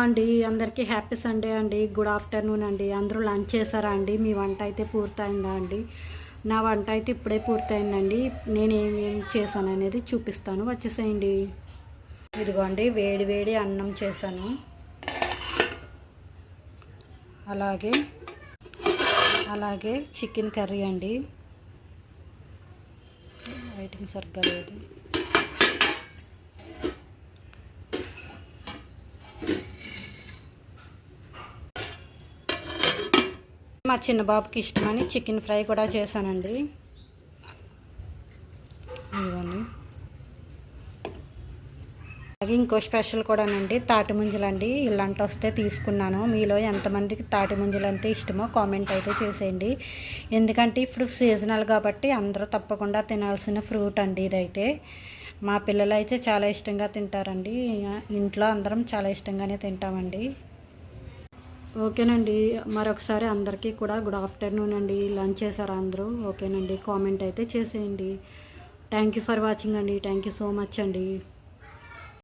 అండి అందరికీ happy Sunday అండి. గుడ్ ఆఫ్టర్నూన్ అండి. అందరూ లంచ్ చేశారా అండి? మీ వంట అయితే పూర్తయిందా అండి? నా వంట అయితే ఇప్పుడే పూర్తయిందండి. నేను ఏమేమి చేశాను అనేది చూపిస్తాను, వచ్చేసేయండి. ఇదిగోండి వేడి వేడి అన్నం చేశాను, అలాగే చికెన్ కర్రీ అండి. లైటింగ్ సరిగ్గా లేదు. మా చిన్న బాబుకి ఇష్టమని చికెన్ ఫ్రై కూడా చేశానండి. ఇవ్వండి. అలాగే ఇంకో స్పెషల్ కూడానండి, తాటి ముంజలండి. ఇలాంటి వస్తే తీసుకున్నాను. మీలో ఎంతమందికి తాటి ముంజలు అంటే ఇష్టమో కామెంట్ అయితే చేసేయండి. ఎందుకంటే ఇప్పుడు సీజనల్ కాబట్టి అందరూ తప్పకుండా తినాల్సిన ఫ్రూట్ అండి ఇదైతే. మా పిల్లలు అయితే చాలా ఇష్టంగా తింటారండి. ఇంట్లో అందరం చాలా ఇష్టంగానే తింటామండి. ఓకేనండి, మరొకసారి అందరికీ కూడా గుడ్ ఆఫ్టర్నూన్ అండి. లంచ్ చేశారా అందరూ? ఓకేనండి, కామెంట్ అయితే చేసేయండి. థ్యాంక్ యూ ఫర్ వాచింగ్ అండి. థ్యాంక్ యూ సో మచ్ అండి.